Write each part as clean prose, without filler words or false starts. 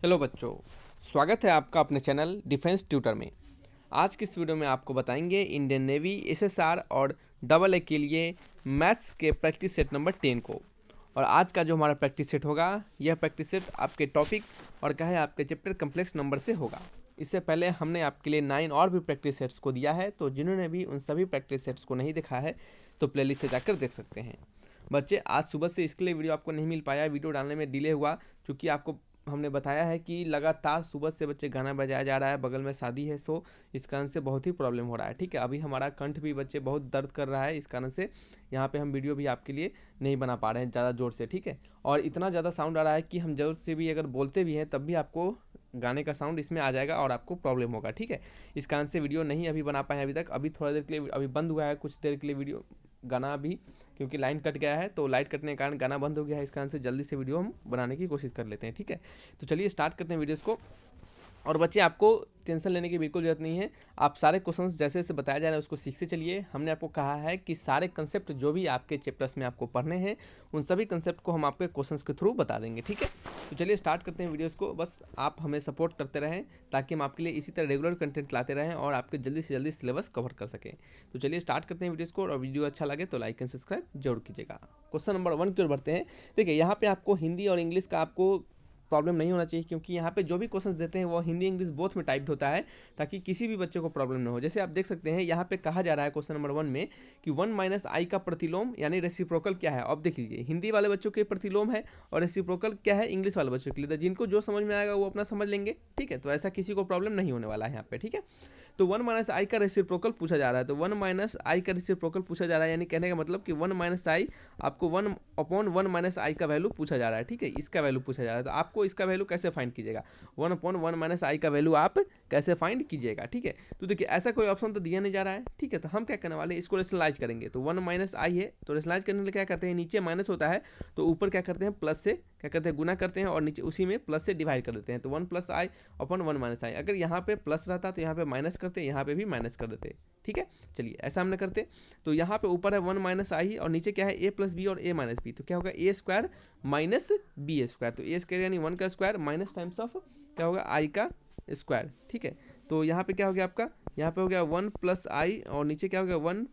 Hello बच्चों, स्वागत है आपका अपने चैनल डिफेंस ट्यूटर में। आज की इस वीडियो में आपको बताएंगे इंडियन नेवी एसएसआर और डबल ए के लिए मैथ्स के प्रैक्टिस सेट नंबर 10 को। और आज का जो हमारा प्रैक्टिस सेट होगा, यह प्रैक्टिस सेट आपके टॉपिक और क्या है आपके चैप्टर कम्प्लेक्स नंबर से होगा। इससे पहले हमने आपके लिए 9 और भी प्रैक्टिस सेट्स को दिया है, तो जिन्होंने भी उन सभी प्रैक्टिस सेट्स को नहीं देखा है तो प्लेलिस्ट से जाकर देख सकते हैं। बच्चे, आज सुबह से इसके लिए वीडियो आपको नहीं मिल पाया, वीडियो डालने में डिले हुआ क्योंकि आपको हमने बताया है कि लगातार सुबह से बच्चे गाना बजाया जा रहा है, बगल में शादी है, सो इस कारण से बहुत ही प्रॉब्लम हो रहा है। ठीक है, अभी हमारा कंठ भी बच्चे बहुत दर्द कर रहा है, इस कारण से यहाँ पे हम वीडियो भी आपके लिए नहीं बना पा रहे हैं ज़्यादा ज़ोर से। ठीक है, और इतना ज़्यादा साउंड आ रहा है कि हम ज़रूर से भी अगर बोलते भी हैं तब भी आपको गाने का साउंड इसमें आ जाएगा और आपको प्रॉब्लम होगा। ठीक है, इस कारण से वीडियो नहीं अभी बना पाए अभी तक। अभी थोड़ा देर के लिए अभी बंद हुआ है, कुछ देर के लिए वीडियो गाना अभी, क्योंकि लाइन कट गया है, तो लाइट कटने के कारण गाना बंद हो गया है। इस कारण से जल्दी से वीडियो हम बनाने की कोशिश कर लेते हैं। ठीक है, तो चलिए स्टार्ट करते हैं वीडियोस को। और बच्चे, आपको टेंशन लेने की बिल्कुल ज़रूरत नहीं है, आप सारे क्वेश्चंस जैसे जैसे बताया जा रहा है उसको सीखते चलिए। हमने आपको कहा है कि सारे कंसेप्ट जो भी आपके चैप्टर्स में आपको पढ़ने हैं उन सभी कंसेप्ट को हम आपके क्वेश्चंस के थ्रू बता देंगे। ठीक है, तो चलिए स्टार्ट करते हैं वीडियोस को। बस आप हमें सपोर्ट करते रहें ताकि हम आपके लिए इसी तरह रेगुलर कंटेंट लाते रहें और आपके जल्दी से जल्दी सिलेबस कवर कर सकें। तो चलिए स्टार्ट करते हैं वीडियोस को, और वीडियो अच्छा लगे तो लाइक एंड सब्सक्राइब जरूर कीजिएगा। क्वेश्चन नंबर 1 की ओर बढ़ते हैं। देखिए, यहाँ पे आपको हिंदी और इंग्लिश का आपको प्रॉब्लम नहीं होना चाहिए, क्योंकि यहाँ पे जो भी क्वेश्चंस देते हैं वो हिंदी इंग्लिश बोथ में टाइप्ड होता है, ताकि किसी भी बच्चे को प्रॉब्लम ना हो। जैसे आप देख सकते हैं यहाँ पे कहा जा रहा है क्वेश्चन नंबर 1 में कि 1 माइनस आई का प्रतिलोम यानी रेसिप्रोकल क्या है। अब देख लीजिए, हिंदी वाले बच्चों के प्रतिलोम है और रेसिप्रोकल क्या है इंग्लिश वाले बच्चों के लिए। तो जिनको जो समझ में आएगा वो अपना समझ लेंगे। ठीक है, तो ऐसा किसी को प्रॉब्लम नहीं होने वाला है यहाँ पे। ठीक है, तो 1 माइनस आई का रेसिप्रोकल पूछा जा रहा है, तो 1 माइनस आई का रेसिप्रोकल पूछा जा रहा है, यानी कहने का मतलब कि 1 माइनस आई आपको 1 अपॉन 1 माइनस आई का वैल्यू पूछा जा रहा है। ठीक है, इसका वैल्यू पूछा जा रहा है, तो आपको इसका वैल्यू कैसे फाइंड कीजिएगा, 1 अपॉन 1 माइनस आई का वैल्यू आप कैसे फाइंड कीजिएगा। ठीक है, तो देखिए ऐसा कोई ऑप्शन तो दिया नहीं जा रहा है। ठीक है, तो हम क्या करने वाले हैं, इसको रेशनलाइज करेंगे। तो 1 माइनस आई है, तो रेशनलाइज करने के लिए क्या करते हैं, नीचे माइनस होता है तो ऊपर क्या करते हैं प्लस से क्या करते हैं गुना करते हैं, और नीचे उसी में प्लस से डिवाइड कर देते हैं। तो 1 प्लस आई अपॉन 1 माइनस आई, अगर यहाँ पे प्लस रहता तो यहाँ पे माइनस करते, यहाँ पे भी माइनस कर देते। ठीक है, चलिए ऐसा हमने करते। तो यहाँ पे ऊपर है 1 माइनस आई और नीचे क्या है ए प्लस बी और ए माइनस बी, तो क्या होगा ए स्क्वायर माइनस बी स्क्वायर। तो ए स्क्वायर यानी 1 का स्क्वायर माइनस टाइम्स ऑफ क्या होगा आई का स्क्वायर। ठीक है, तो यहाँ पे क्या हो गया आपका, यहाँ पे हो गया 1 प्लस आई और नीचे क्या हो गया 1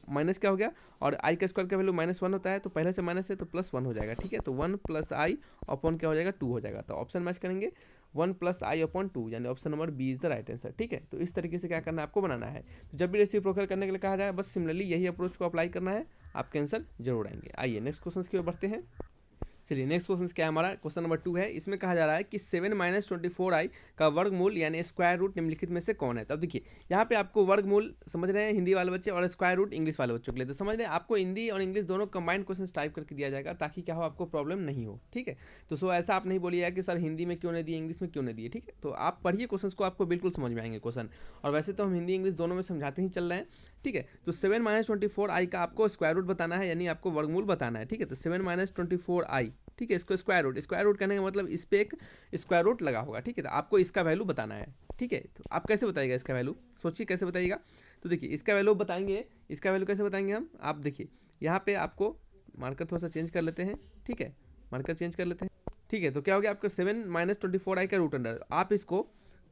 माइनस क्या हो गया, और आई का स्क्वायर का वैल्यू -1 होता है, तो पहले से माइनस है तो +1 हो जाएगा। ठीक है, तो 1 प्लस आई अपॉन क्या हो जाएगा 2 हो जाएगा। तो ऑप्शन मैच करेंगे 1 प्लस आई अपॉन 2, यानी option number B is the right answer. ठीक है, तो इस तरीके से क्या करना है आपको बनाना है। तो जब भी रेसिप्रोकल करने के लिए कहा जाए बस सिमिलरली यही अप्रोच को अप्लाई करना है, आपके आंसर जरूर आएंगे। आइए नेक्स्ट क्वेश्चन की ओर बढ़ते हैं। चलिए नेक्स्ट क्वेश्चन क्या है हमारा, क्वेश्चन नंबर 2 है। इसमें कहा जा रहा है कि 7 माइनस 24i का वर्गमूल यानी स्क्वायर रूट निम्नलिखित में से कौन है। तब देखिए यहाँ पे आपको वर्गमूल समझ रहे हैं हिंदी वाले बच्चे, और स्क्वायर रूट इंग्लिश वाले बच्चों के लिए। तो समझ रहे हैं आपको हिंदी और इंग्लिश दोनों कंबाइंड क्वेश्चन टाइप करके दिया जाएगा, ताकि क्या हो आपको प्रॉब्लम नहीं हो। ठीक है, तो सो ऐसा आप नहीं बोलिएगा कि सर हिंदी में क्यों नहीं दिए इंग्लिश में क्यों नहीं दिए। ठीक है, तो आप पढ़िए क्वेश्चन को, आपको बिल्कुल समझ में आएंगे क्वेश्चन। और वैसे तो हम हिंदी इंग्लिश दोनों में समझाते ही चल रहे हैं। ठीक है, तो 7 माइनस 24i का आपको स्क्वायर रूट बताना है, यानी आपको वर्गमूल बताना है। ठीक है, तो 7 माइनस 24i, ठीक है, इसको स्क्वायर रूट करने का मतलब इस पे एक स्क्वायर रूट लगा होगा। ठीक है, तो आपको इसका वैल्यू बताना है। ठीक है, तो आप कैसे बताइएगा इसका वैल्यू, सोचिए कैसे बताइएगा। तो देखिए इसका वैल्यू बताएंगे, इसका वैल्यू कैसे बताएंगे हम, आप देखिए यहाँ पे आपको मार्कर थोड़ा सा चेंज कर लेते हैं। ठीक है, मार्कर चेंज कर लेते हैं। ठीक है, तो क्या हो गया आपका 7 माइनस 24i का रूट अंडर। आप इसको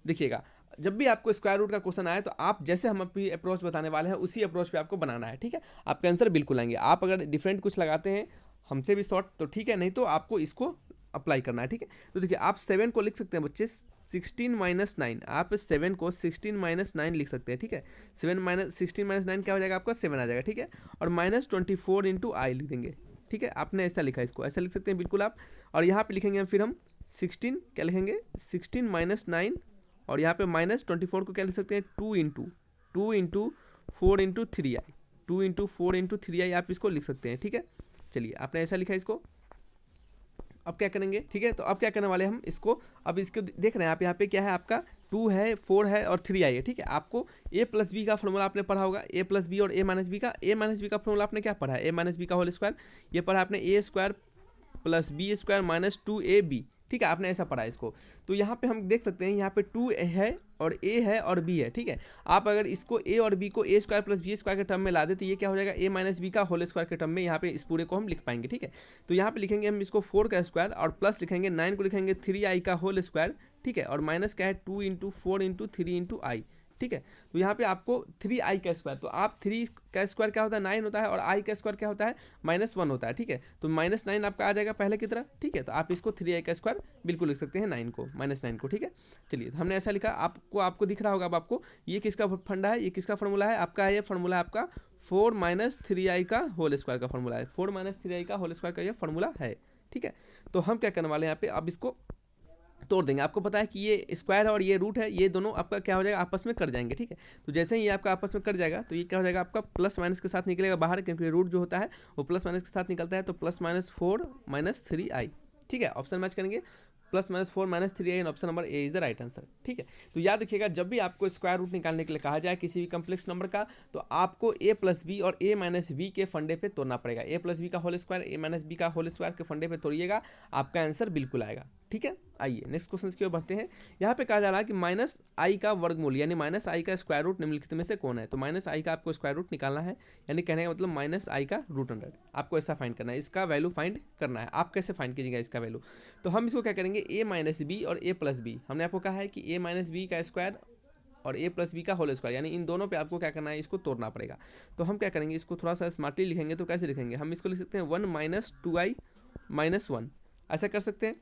देखिएगा, जब भी आपको स्क्वायर रूट का क्वेश्चन आए तो आप जैसे हम अपनी अप्रोच बताने वाले हैं उसी अप्रोच पे आपको बनाना है। ठीक है, आपके आंसर बिल्कुल आएंगे। आप अगर डिफरेंट कुछ लगाते हैं हमसे भी शॉर्ट तो ठीक है, नहीं तो आपको इसको अप्लाई करना है। ठीक है, तो देखिए आप 7 को लिख सकते हैं बच्चे 16 माइनस 9, आप 7 को 16 माइनस 9 लिख सकते हैं। ठीक है, 7 माइनस 16 माइनस 9 क्या हो जाएगा आपका 7 आ जाएगा। ठीक है, और माइनस 24 इंटू आई लिख देंगे। ठीक है, आपने ऐसा लिखा, इसको ऐसा लिख सकते हैं बिल्कुल आप। और यहाँ पे लिखेंगे फिर हम 16 क्या लिखेंगे 16 माइनस 9, और यहाँ पे माइनस 24 को क्या लिख सकते हैं 2 into 4 into 3i, 2 into 4 into 3i आप इसको लिख सकते हैं। ठीक है, चलिए आपने ऐसा लिखा इसको। अब क्या करेंगे, ठीक है, तो अब क्या करने वाले हम इसको, अब इसको देख रहे हैं आप यहाँ पे क्या है आपका 2 है 4 है और 3i है। ठीक है, आपको a प्लस बी का फॉर्मूला आपने पढ़ा होगा, a प्लस बी और a माइनस बी का फॉर्मूला आपने क्या पढ़ा है, a माइनस बी का होल स्क्वायर। ये पढ़ा आपने a square plus b square minus 2ab। ठीक है, आपने ऐसा पढ़ा है इसको। तो यहाँ पे हम देख सकते हैं यहाँ पे 2 है और a है और b है, ठीक है। आप अगर इसको a और b को a square plus b square के टर्म में ला दे तो ये क्या हो जाएगा, a माइनस बी का होल स्क्वायर के टर्म में यहाँ पे इस पूरे को हम लिख पाएंगे, ठीक है। तो यहाँ पे लिखेंगे हम इसको 4 का स्क्वायर और प्लस लिखेंगे 9 को लिखेंगे 3i का होल स्क्वायर, ठीक है। और माइनस क्या है 2 इंटू 4 इंटू 3 इंटू आई, ठीक है। तो यहाँ पे आपको 3i का स्क्वायर, तो आप 3 का स्क्वायर क्या होता है 9 होता है और i का स्क्वायर क्या होता है -1 होता है, ठीक है। तो -9 आपका आ जाएगा पहले की तरह, ठीक है। तो आप इसको 3i का स्क्वायर बिल्कुल लिख सकते हैं 9 को -9 को, ठीक है। चलिए हमने ऐसा लिखा, आपको दिख रहा होगा अब आपको ये किसका फंडा है, ये किसका फॉर्मूला है आपका, ये फॉर्मूला है आपका 4 - 3i का होल स्क्वायर का फॉर्मूला है, 4 - 3i का होल स्क्वायर का ये फॉर्मूला है, ठीक है। तो हम क्या करने वाले हैं यहाँ पे, अब इसको तोड़ देंगे। आपको पता है कि ये स्क्वायर है और ये रूट है, ये दोनों आपका क्या हो जाएगा आपस में कट जाएंगे, ठीक है। तो जैसे ही ये आपका आपस में कट जाएगा तो ये क्या हो जाएगा आपका प्लस माइनस के साथ निकलेगा बाहर, क्योंकि रूट जो होता है वो प्लस माइनस के साथ निकलता है। तो +-4 - 3i, ठीक है। ऑप्शन मैच करेंगे, +-4 - 3i and option number A is the right answer, ठीक है। तो याद रखिएगा जब भी आपको स्क्वायर रूट निकालने के लिए कहा जाए किसी भी कम्प्लेक्स नंबर का, तो आपको a प्लस बी और a माइनस बी के फंडे पे तोड़ना पड़ेगा। a प्लस बी का whole square a minus b का होल स्क्वायर के फंडे पे तोड़िएगा, आपका आंसर बिल्कुल आएगा, ठीक है। आइए नेक्स्ट क्वेश्चन की ओर बढ़ते हैं। यहाँ पे कहा जा रहा है कि -i का वर्गमूल यानी -i का स्क्वायर रूट निम्नलिखित में से कौन है। तो -i का आपको स्क्वायर रूट निकालना है, यानी कहने का मतलब -i का √100 आपको ऐसा फाइंड करना है, इसका वैल्यू फाइंड करना है। आप कैसे फाइंड कीजिएगा इसका वैल्यू, तो हम इसको क्या करेंगे a माइनस बी और a प्लस बी, हमने आपको कहा है कि a माइनस बी का स्क्वायर और a प्लस बी का होल स्क्वायर, यानी इन दोनों पे आपको क्या करना है, इसको तोड़ना पड़ेगा। तो हम क्या करेंगे, इसको थोड़ा सा स्मार्टली लिखेंगे। तो कैसे लिखेंगे, हम इसको लिख सकते हैं 1 - 2i - 1, ऐसा कर सकते हैं।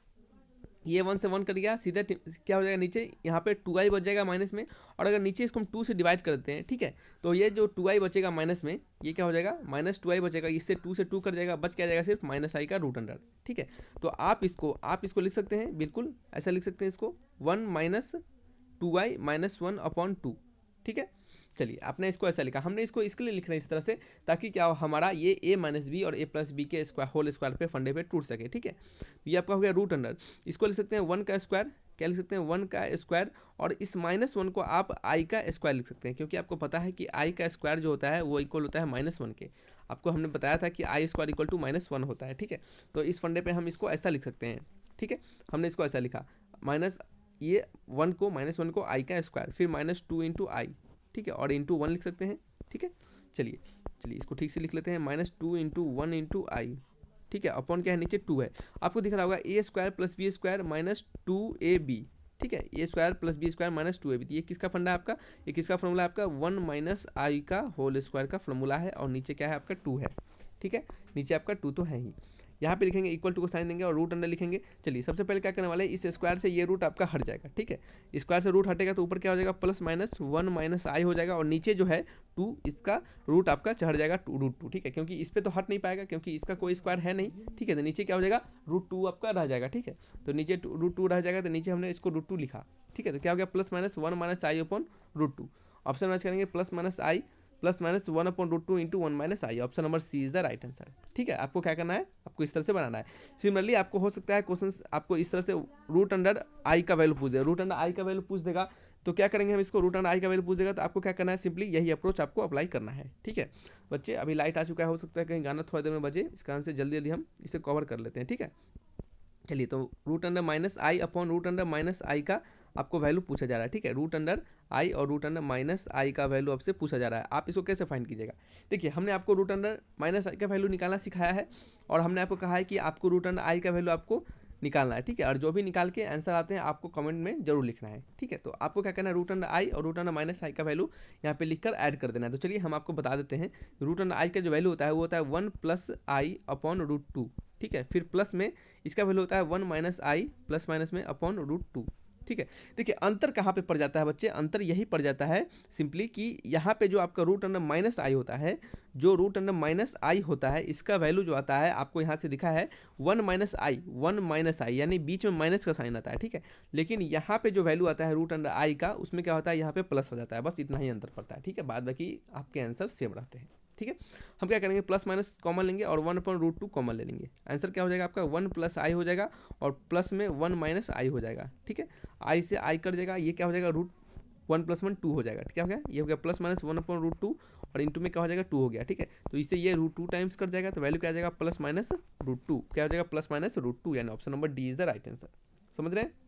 ये 1 से 1 कट गया, सीधा क्या हो जाएगा नीचे यहाँ पे 2i बच जाएगा माइनस में, और अगर नीचे इसको हम 2 से डिवाइड कर देते हैं, ठीक है, तो ये जो 2i बचेगा माइनस में, ये क्या हो जाएगा -2i बचेगा, इससे 2 से 2 कट जाएगा, बच क्या जाएगा सिर्फ -i का √100, ठीक है। तो आप इसको लिख सकते हैं, बिल्कुल ऐसा लिख सकते हैं इसको 1 - 2i - 1/2, ठीक है। चलिए आपने इसको ऐसा लिखा, हमने इसको इसके लिए लिख रहे हैं इस तरह से, ताकि क्या हो हमारा ये a माइनस बी और a प्लस बी के स्क्वायर होल स्क्वायर पे फंडे पे टूट सके, ठीक है। ये आपका हो गया √100। इसको लिख सकते हैं 1 का स्क्वायर, क्या लिख सकते हैं 1 का स्क्वायर, और इस -1 को आप i का स्क्वायर लिख सकते हैं, क्योंकि आपको पता है कि i का स्क्वायर जो होता है वो इक्वल होता है -1 के। आपको हमने बताया था कि i स्क्वायर इक्वल टू -1 होता है, ठीक है। तो इस फंडे पे हम इसको ऐसा लिख सकते हैं, ठीक है। हमने इसको ऐसा लिखा, ये 1 को -1 को i का स्क्वायर, फिर -2 इंटू आई, ठीक है, और इंटू 1 लिख सकते हैं, ठीक है। चलिए इसको ठीक से लिख लेते हैं, -2 इंटू 1 इंटू आई, ठीक है। अपॉन क्या है नीचे 2 है, आपको दिख रहा होगा a square plus b square -2ab, ठीक है, a square plus b square -2ab। ये किसका फंडा है आपका, ये किसका फॉर्मूला है आपका 1 - i का होल स्क्वायर का फॉर्मूला है, और नीचे क्या है आपका 2 है, ठीक है। नीचे आपका 2 तो है ही, यहाँ पे लिखेंगे इक्वल टू को साइन देंगे और √100 लिखेंगे। चलिए सबसे पहले क्या करने वाले हैं, इस स्क्वायर से ये रूट आपका हट जाएगा, ठीक है। स्क्वायर से रूट हटेगा तो ऊपर क्या हो जाएगा +-1 - i हो जाएगा, और नीचे जो है 2 इसका रूट आपका चढ़ जाएगा √2, ठीक है, क्योंकि इस पर तो हट नहीं पाएगा क्योंकि इसका कोई स्क्वायर है नहीं, ठीक है। तो नीचे क्या हो जाएगा √2 आपका रह जाएगा, ठीक है। तो नीचे √2 रह जाएगा, तो नीचे हमने इसको √2 लिखा, ठीक है। तो क्या हो गया +-1 - i अपॉन √2। ऑप्शन मैच करेंगे +-i +-1/√2 into 1 - i, option number C is the right answer, ठीक है। आपको क्या करना है, आपको इस तरह से बनाना है। सिमिलरली आपको हो सकता है क्वेश्चन आपको इस तरह से √i का वैल्यू पूछ देगा, √i का वैल्यू पूछ देगा, तो क्या करेंगे हम इसको, √i का वैल्यू पूछ देगा तो आपको क्या करना है, सिंपली यही अप्रोच आपको अप्लाई करना है, ठीक है। बच्चे अभी लाइट आ चुका है, हो सकता है कहीं गाना थोड़ी देर में बजे, इस कारण से जल्दी हम इसे कवर कर लेते हैं, ठीक है। चलिए तो √i अपॉन √i का आपको वैल्यू पूछा जा रहा है, ठीक है। √i और √i का वैल्यू आपसे पूछा जा रहा है, आप इसको कैसे फाइंड कीजिएगा। देखिए हमने आपको √i का वैल्यू निकालना सिखाया है, और हमने आपको कहा है कि आपको √i का वैल्यू आपको निकालना है, ठीक है। और जो भी निकाल के आंसर आते हैं आपको कमेंट में जरूर लिखना है, ठीक है। तो आपको क्या करना है, √i और √i का वैल्यू यहाँ पे लिखकर ऐड कर देना है। तो चलिए हम आपको बता देते हैं, √i का जो वैल्यू होता है वो होता है 1 + i अपॉन √2, ठीक है। फिर प्लस में इसका वैल्यू होता है 1 - i प्लस माइनस में अपॉन √2, ठीक है। देखिए अंतर कहाँ पे पड़ जाता है बच्चे, अंतर यही पड़ जाता है सिंपली कि यहाँ पे जो आपका √i होता है, जो √i होता है, इसका वैल्यू जो आता है आपको यहाँ से दिखा है 1 - i, यानी बीच में माइनस का साइन आता है, ठीक है। लेकिन यहाँ पे जो वैल्यू आता है √i का, उसमें क्या होता है, यहाँ पे प्लस हो जाता है, बस इतना ही अंतर पड़ता है, ठीक है। बाद बाकी आपके आंसर सेम रहते हैं, ठीक है। हम क्या करेंगे, प्लस माइनस कॉमन लेंगे और 1/√2 कॉमन ले लेंगे। आंसर क्या हो जाएगा आपका 1 + i हो जाएगा, और प्लस में 1 - i हो जाएगा, ठीक है। i से i कट जाएगा, ये क्या हो जाएगा √1 + 1 2 हो जाएगा, क्या हो गया, ये हो गया +-1/√2, और इंटू में क्या हो जाएगा 2 हो गया, ठीक है। तो इससे ये √2 टाइम्स कट जाएगा, तो वैल्यू क्या आ जाएगा +-√2, क्या हो जाएगा +-√2, यानी option number D is the right answer. समझ रहे हैं।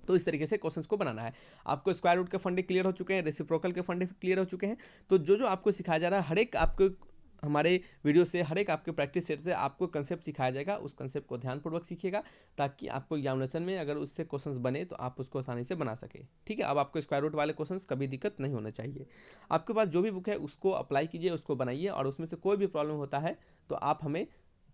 तो इस तरीके से क्वेश्चंस को बनाना है। आपको स्क्वायर रूट के फंडे क्लियर हो चुके हैं, रेसिप्रोकल के फंडे क्लियर हो चुके हैं। तो जो जो आपको सिखाया जा रहा है, हर एक आपको हमारे वीडियो से, हर एक आपके प्रैक्टिस सेट से आपको कंसेप्ट सिखाया जाएगा। उस कंसेप्ट को ध्यानपूर्वक सीखिएगा ताकि आपको एग्जामिनेशन में अगर उससे क्वेश्चंस बने तो आप उसको आसानी से बना सके। ठीक है, अब आपको स्क्वायर रूट वाले क्वेश्चंस कभी दिक्कत नहीं होना चाहिए। आपके पास जो भी बुक है उसको अप्लाई कीजिए, उसको बनाइए, और उसमें से कोई भी प्रॉब्लम होता है तो आप हमें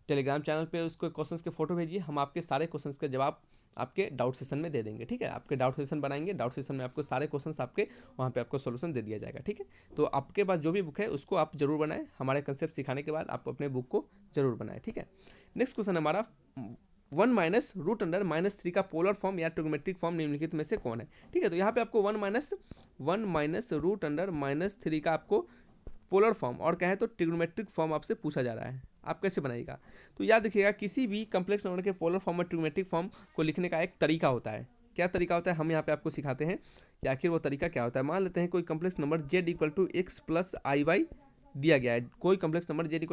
टेलीग्राम चैनल पे उसको क्वेश्चंस के फोटो भेजिए। हम आपके सारे क्वेश्चंस के जवाब आपके डाउट सेशन में दे देंगे। ठीक है, आपके डाउट सेशन बनाएंगे, डाउट सेशन में आपको सारे क्वेश्चंस आपके वहाँ पे आपको सोल्यूशन दे दिया जाएगा। ठीक है, तो आपके पास जो भी बुक है उसको आप जरूर बनाएं। हमारे कंसेप्ट सिखाने के बाद आप अपने बुक को जरूर बनाएं। ठीक है, नेक्स्ट क्वेश्चन हमारा 1 माइनस रूट अंडर -3 का पोलर फॉर्म या ट्रिग्नोमेट्रिक फॉर्म निम्नलिखित में से कौन है। ठीक है, तो यहाँ पे आपको 1 माइनस रूट अंडर -3 का आपको पोलर फॉर्म और कहें तो ट्रिग्नोमेट्रिक फॉर्म आपसे पूछा जा रहा है। आप कैसे बनाइएगा, तो याद रखिएगा किसी भी कम्प्लेक्स नंबर के पोलर फॉर्म और ट्रिग्नोमेट्रिक फॉर्म को लिखने का एक तरीका होता है। क्या तरीका होता है, हम यहाँ पे आपको सिखाते हैं कि आखिर वो तरीका क्या होता है। मान लेते हैं कोई complex number z = x + iy दिया गया है। कोई complex number z =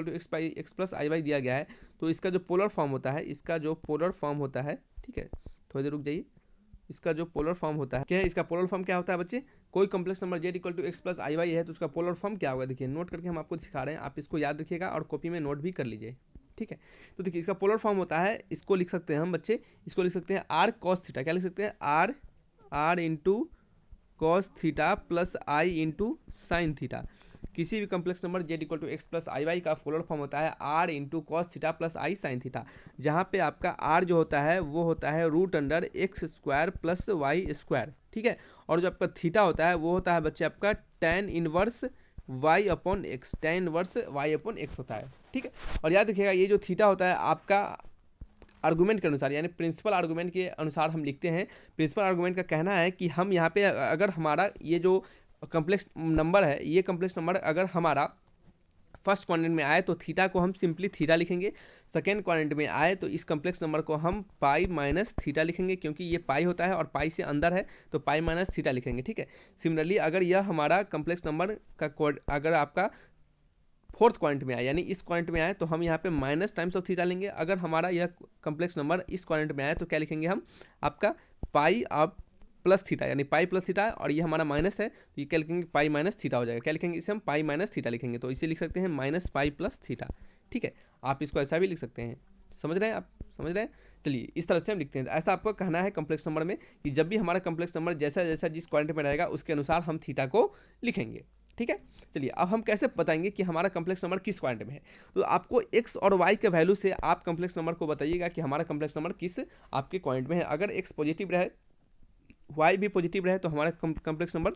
x + iy दिया गया है, तो इसका जो पोलर फॉर्म होता है, इसका जो पोलर फॉर्म होता है, ठीक है थोड़ी देर रुक जाइए, इसका जो पोलर फॉर्म होता है क्या है, इसका पोलर फॉर्म क्या होता है बच्चे। कोई complex number z = x + iy है तो उसका पोलर फॉर्म क्या होगा, देखिए नोट करके हम आपको सिखा रहे हैं, आप इसको याद रखिएगा और कॉपी में नोट भी कर लीजिए। ठीक है, तो देखिए इसका पोलर फॉर्म होता है, इसको लिख सकते हैं हम बच्चे, इसको लिख सकते हैं r cos थीटा। क्या लिख सकते हैं, r into cos theta plus i into sine theta. किसी भी complex number z = x + iy का पोलर फॉर्म होता है r into cos theta plus i sine theta, जहाँ पे आपका r जो होता है वो होता है √x² प्लस y²। ठीक है, और जो आपका थीटा होता है वो होता है बच्चे आपका tan inverse y/x, tan inverse y/x होता है। ठीक है, और याद रखिएगा ये जो थीटा होता है आपका आर्गूमेंट के अनुसार, यानी प्रिंसिपल आर्गूमेंट के अनुसार हम लिखते हैं। प्रिंसिपल आर्गूमेंट का कहना है कि हम यहाँ पे अगर हमारा ये जो कम्प्लेक्स नंबर है, ये कम्प्लेक्स नंबर अगर हमारा फर्स्ट क्वाड्रेंट में आए तो थीटा को हम सिंपली थीटा लिखेंगे, सेकेंड क्वाड्रेंट में आए तो इस कम्प्लेक्स नंबर को हम पाई माइनस थीटा लिखेंगे, क्योंकि ये पाई होता है और पाई से अंदर है तो पाई माइनस थीटा लिखेंगे। ठीक है, सिमिलरली अगर यह हमारा कम्प्लेक्स नंबर का अगर आपका फोर्थ क्वाड्रेंट में आए, यानी इस क्वाड्रेंट में आए तो हम यहाँ पे माइनस टाइम्स ऑफ थीटा लेंगे। अगर हमारा यह कम्प्लेक्स नंबर इस क्वाड्रेंट में आए तो क्या लिखेंगे हम, आपका पाई अब प्लस थीटा, यानी पाई प्लस थीटा, और ये हमारा माइनस है तो ये क्या लिखेंगे, पाई माइनस थीटा हो जाएगा। क्या लिखेंगे इसे हम, पाई माइनस थीटा लिखेंगे, तो इसे लिख सकते हैं माइनस पाई प्लस थीटा। ठीक है, आप इसको ऐसा भी लिख सकते हैं। समझ रहे हैं आप, समझ रहे हैं। चलिए इस तरह से हम लिखते हैं। ऐसा आपको कहना है कम्प्लेक्स नंबर में कि जब भी हमारा कम्प्लेक्स नंबर जैसा जैसा जिस क्वाड्रेंट में रहेगा उसके अनुसार हम थीटा को लिखेंगे। ठीक है, चलिए अब हम कैसे बताएंगे कि हमारा कम्प्लेक्स नंबर किस क्वाड्रेंट में है। तो आपको x और y के वैल्यू से आप कम्प्लेक्स नंबर को बताइएगा कि हमारा कम्प्लेक्स नंबर किस आपके क्वाड्रेंट में है। अगर x पॉजिटिव रहे, y भी पॉजिटिव रहे तो हमारा कम्प्लेक्स नंबर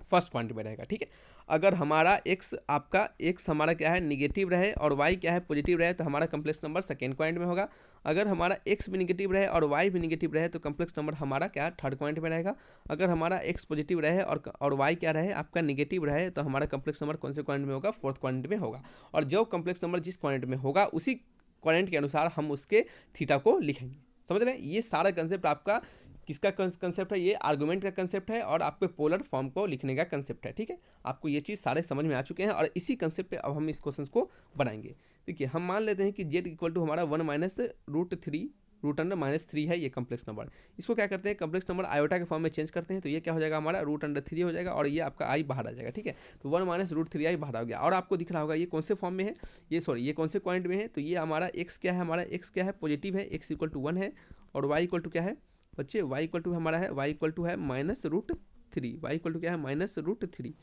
फर्स्ट क्वाड्रेंट में रहेगा। ठीक है, अगर हमारा x हमारा क्या है निगेटिव रहे और y क्या है पॉजिटिव रहे तो हमारा कम्प्लेक्स नंबर सेकेंड क्वाड्रेंट में होगा। अगर हमारा x भी निगेटिव रहे और y भी निगेटिव रहे तो कम्प्लेक्स नंबर हमारा क्या थर्ड क्वाड्रेंट में रहेगा। अगर हमारा x पॉजिटिव रहे और y क्या रहे आपका निगेटिव रहे तो हमारा कम्प्लेक्स नंबर कौन से क्वाड्रेंट में होगा, फोर्थ क्वाड्रेंट में होगा। और जो कम्प्लेक्स नंबर जिस क्वाड्रेंट में होगा उसी क्वाड्रेंट के अनुसार हम उसके थीटा को लिखेंगे। समझ रहे हैं, ये सारा कंसेप्ट आपका किसका कंसेप्ट है, ये आर्गुमेंट का कंसेप्ट है और आपके पोलर फॉर्म को लिखने का कंसेप्ट है। ठीक है, आपको ये चीज़ सारे समझ में आ चुके हैं और इसी कंसेप्ट पे अब हम इस क्वेश्चन को बनाएंगे। देखिए हम मान लेते हैं कि z = हमारा 1 माइनस √3 है ये कम्प्लेक्स नंबर। इसको क्या करते हैं, कम्प्लेक्स नंबर आयोटा के फॉर्म में चेंज करते हैं, तो ये क्या हो जाएगा हमारा √3 हो जाएगा और ये आपका i बाहर आ जाएगा। ठीक है, तो 1 माइनस √3i बाहर आ गया। और आपको दिख रहा होगा ये कौन से फॉर्म में है, ये कौन से क्वाड्रेंट में है, तो ये हमारा x क्या है, हमारा x क्या है पॉजिटिव है, x = 1 है, और y = क्या है बच्चे, y = हमारा है y = है -√3, y = क्या है -√3,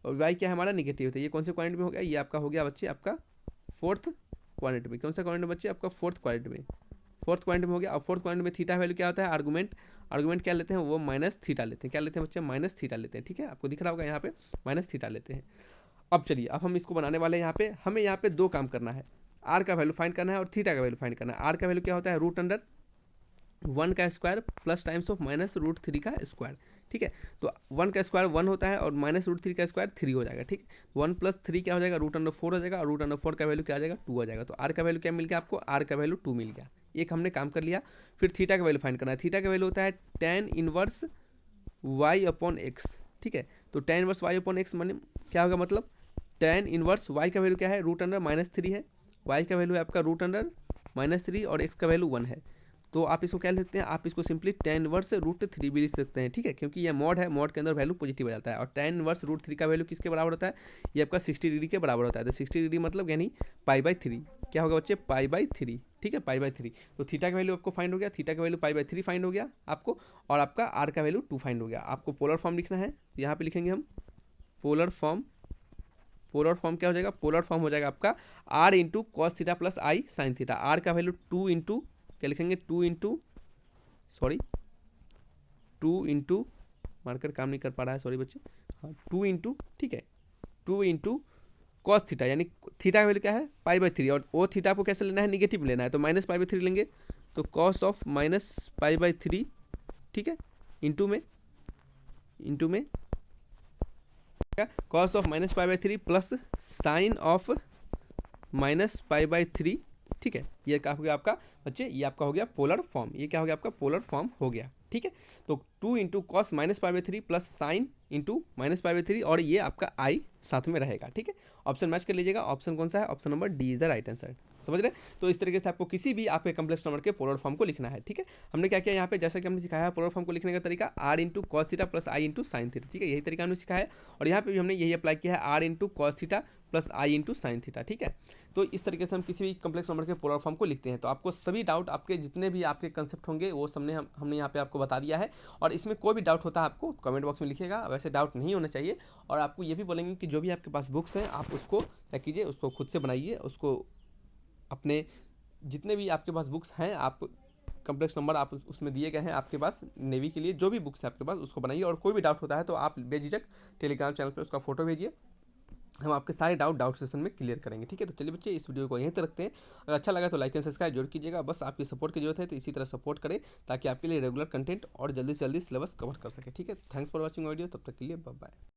और y क्या है हमारा निगेटिव है। ये कौन से क्वाड्रेंट में हो गया, ये आपका हो गया बच्चे आपका फोर्थ क्वाड्रेंट में। कौन सा क्वाड्रेंट बच्चे आपका फोर्थ क्वाड्रेंट में हो गया। और फोर्थ क्वाड्रेंट में थीटा वैल्यू क्या होता है, आर्गुमेंट क्या लेते हैं, वो माइनस थीटा लेते हैं। क्या लेते हैं बच्चे, माइनस थीटा लेते हैं। ठीक है, आपको दिख रहा होगा यहाँ पे माइनस थीटा लेते हैं। अब चलिए अब हम इसको बनाने वाले हैं। यहाँ पे हमें यहाँ पे दो काम करना है, r का वैल्यू फाइंड करना है और थीटा का वैल्यू फाइंड करना है। r का वैल्यू क्या होता है, √1 का स्क्वायर प्लस टाइम्स ऑफ -√3 का स्क्वायर। ठीक है, तो 1 का स्क्वायर 1 होता है और -√3 का स्क्वायर 3 हो जाएगा। ठीक, 1 + 3 क्या हो जाएगा, √4 हो जाएगा, और √4 का वैल्यू क्या आ जाएगा, 2 हो जाएगा। तो r का वैल्यू क्या मिल गया आपको, r का वैल्यू 2 मिल गया। एक हमने काम कर लिया। फिर थीटा का वैल्यू फाइंड करना है। थीटा का वैल्यू होता है tan इनवर्स y/x। ठीक है, तो tan इनवर्स y/x माने क्या होगा, मतलब tan इनवर्स y का वैल्यू क्या है, √3 है, y का वैल्यू है आपका √3 और x का वैल्यू 1 है। तो आप इसको क्या लिखते हैं, आप इसको सिंपली tan−√3 भी लिख सकते हैं, ठीक है, क्योंकि ये मॉड है, मॉड के अंदर वैल्यू पॉजिटिव आ जाता है। और tan−√3 का वैल्यू किसके बराबर होता है, ये आपका 60 डिग्री के बराबर होता है। तो 60 डिग्री मतलब यानी π/3, क्या होगा बच्चे, π/3, ठीक है, π/3। तो थीटा का वैल्यू आपको फाइंड हो गया, थीटा का वैल्यू π/3 फाइंड हो गया आपको, और आपका आर का वैल्यू 2 फाइंड हो गया। आपको पोलर फॉर्म लिखना है, यहाँ पे लिखेंगे हम पोलर फॉर्म क्या हो जाएगा, पोलर फॉर्म हो जाएगा आपका r into cos theta plus i sine theta. R का वैल्यू 2 इंटू क्या लिखेंगे, 2 इंटू मार्कर काम नहीं कर पा रहा है, सॉरी बच्चे, हाँ 2 इंटू, ठीक है, 2 इंटू कॉस थीटा, यानी थीटा का वैल्यू क्या है π/3, और ओ थीटा आपको कैसे लेना है, निगेटिव लेना है, तो -π/3 लेंगे। तो कॉस ऑफ -π/3, ठीक है, इंटू में cos of -π/3 plus sine of -π/3, ठीक है, ये क्या हो गया आपका बच्चे, ये आपका हो गया पोलर फॉर्म, ये क्या हो गया आपका पोलर फॉर्म हो गया, ठीक है। तो 2 into cos -π/3 plus sine into -π/3, और ये आपका आई साथ में रहेगा, ठीक है। ऑप्शन मैच कर लीजिएगा, ऑप्शन कौन सा है, option number D is the right answer, समझ रहे। तो इस तरीके से आपको किसी भी आपके कम्प्लेक्स नंबर के पोलर फॉर्म को लिखना है, ठीक है। हमने क्या किया यहाँ पे, जैसा कि हमने सिखाया है पोलर फॉर्म को लिखने का तरीका, r into cos theta plus i into sine theta, ठीक है, यही तरीका हमने सिखाया है। और यहाँ पे भी हमने यही अप्लाई किया है, r into cos theta plus i into sine theta, ठीक है। तो इस तरीके से हम किसी भी कम्प्लेक्स नंबर के पोलर फॉर्म को लिखते हैं। तो आपको सभी डाउट, आपके जितने भी आपके कंसेप्ट होंगे वो हमने यहाँ पे आपको बता दिया है। और इसमें कोई भी डाउट होता है आपको कमेंट बॉक्स में लिखिएगा, वैसे डाउट नहीं होना चाहिए। और आपको ये भी बोलेंगे कि जो भी आपके पास बुक्स हैं आप उसको क्या कीजिए, उसको खुद से बनाइए, उसको अपने जितने भी आपके पास बुक्स हैं, आप कम्प्लेक्स नंबर आप उसमें दिए गए हैं आपके पास नेवी के लिए, जो भी बुक्स है आपके पास उसको बनाइए। और कोई भी डाउट होता है तो आप बेझिझक टेलीग्राम चैनल पर उसका फोटो भेजिए, हम आपके सारे डाउट सेशन में क्लियर करेंगे, ठीक है। तो चलिए बच्चे, इस वीडियो को यहीं तक रखते हैं। अगर अच्छा लगा तो लाइक एंड सब्सक्राइब जरूर कीजिएगा, बस आपकी सपोर्ट की जरूरत है, तो इसी तरह सपोर्ट करें ताकि आपके लिए रेगुलर कंटेंट और जल्दी से जल्दी सिलेबस कवर कर सके, ठीक है। थैंक्स फॉर वॉचिंग वीडियो, तब तक के लिए बाय बाय।